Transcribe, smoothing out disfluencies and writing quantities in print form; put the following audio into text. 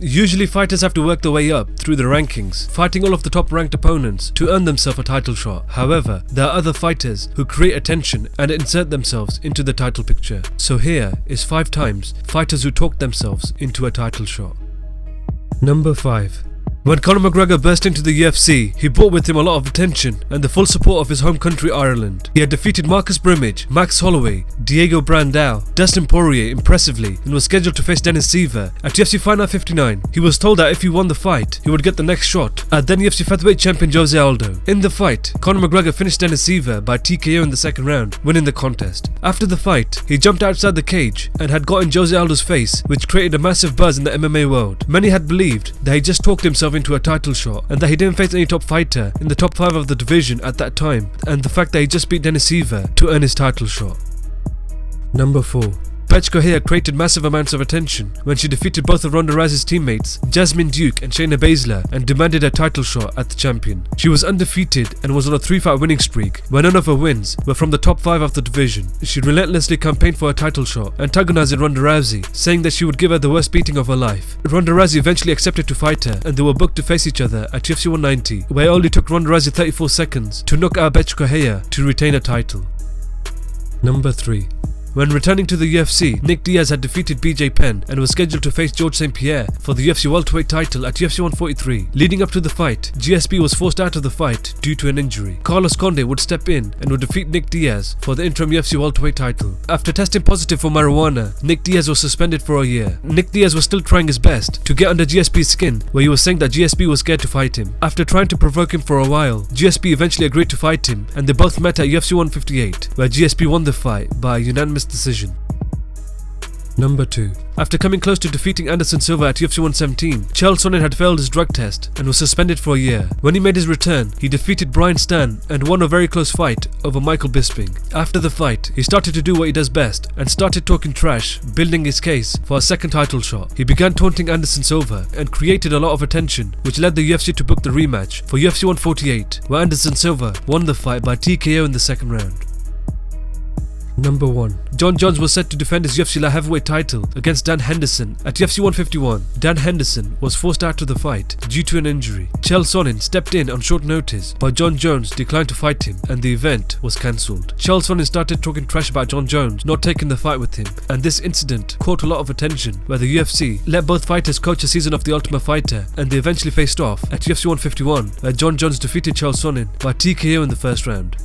Usually fighters have to work their way up through the rankings, fighting all of the top ranked opponents to earn themselves a title shot. However, there are other fighters who create attention and insert themselves into the title picture. So here is 5 times fighters who talked themselves into a title shot. Number 5. When Conor McGregor burst into the UFC, he brought with him a lot of attention and the full support of his home country Ireland. He had defeated Marcus Brimage, Max Holloway, Diego Brandao, Dustin Poirier impressively, and was scheduled to face Dennis Siver at UFC Fight Night 59. He was told that if he won the fight, he would get the next shot at then UFC featherweight champion Jose Aldo. In the fight, Conor McGregor finished Dennis Siver by TKO in the second round, winning the contest. After the fight, he jumped outside the cage and had got in Jose Aldo's face, which created a massive buzz in the MMA world. Many had believed that he just talked himself into a title shot and that he didn't face any top fighter in the top 5 of the division at that time, and the fact that he just beat Dennis Siver to earn his title shot. Number 4. Bethe Correia created massive amounts of attention when she defeated both of Ronda Rousey's teammates, Jasmine Duke and Shayna Baszler, and demanded a title shot at the champion. She was undefeated and was on a 3-fight winning streak, where none of her wins were from the top 5 of the division. She relentlessly campaigned for a title shot, antagonizing Ronda Rousey, saying that she would give her the worst beating of her life. Ronda Rousey eventually accepted to fight her, and they were booked to face each other at UFC 190, where it only took Ronda Rousey 34 seconds to knock out Bethe Correia to retain a title. Number 3. When returning to the UFC, Nick Diaz had defeated BJ Penn and was scheduled to face Georges St. Pierre for the UFC welterweight title at UFC 143. Leading up to the fight, GSP was forced out of the fight due to an injury. Carlos Condit would step in and would defeat Nick Diaz for the interim UFC welterweight title. After testing positive for marijuana, Nick Diaz was suspended for a year. Nick Diaz was still trying his best to get under GSP's skin, where he was saying that GSP was scared to fight him. After trying to provoke him for a while, GSP eventually agreed to fight him, and they both met at UFC 158, where GSP won the fight by unanimous decision. Number 2. After coming close to defeating Anderson Silva at UFC 117, Chael Sonnen had failed his drug test and was suspended for a year. When he made his return, he defeated Brian Stann and won a very close fight over Michael Bisping. After the fight, he started to do what he does best and started talking trash, building his case for a second title shot. He began taunting Anderson Silva and created a lot of attention, which led the UFC to book the rematch for UFC 148, where Anderson Silva won the fight by TKO in the second round. Number 1. Jon Jones was set to defend his UFC light heavyweight title against Dan Henderson at UFC 151. Dan Henderson was forced out of the fight due to an injury. Chael Sonnen stepped in on short notice, but Jon Jones declined to fight him and the event was cancelled. Chael Sonnen started talking trash about Jon Jones not taking the fight with him, and this incident caught a lot of attention, where the UFC let both fighters coach a season of The Ultimate Fighter, and they eventually faced off at UFC 151, where Jon Jones defeated Chael Sonnen by TKO in the first round.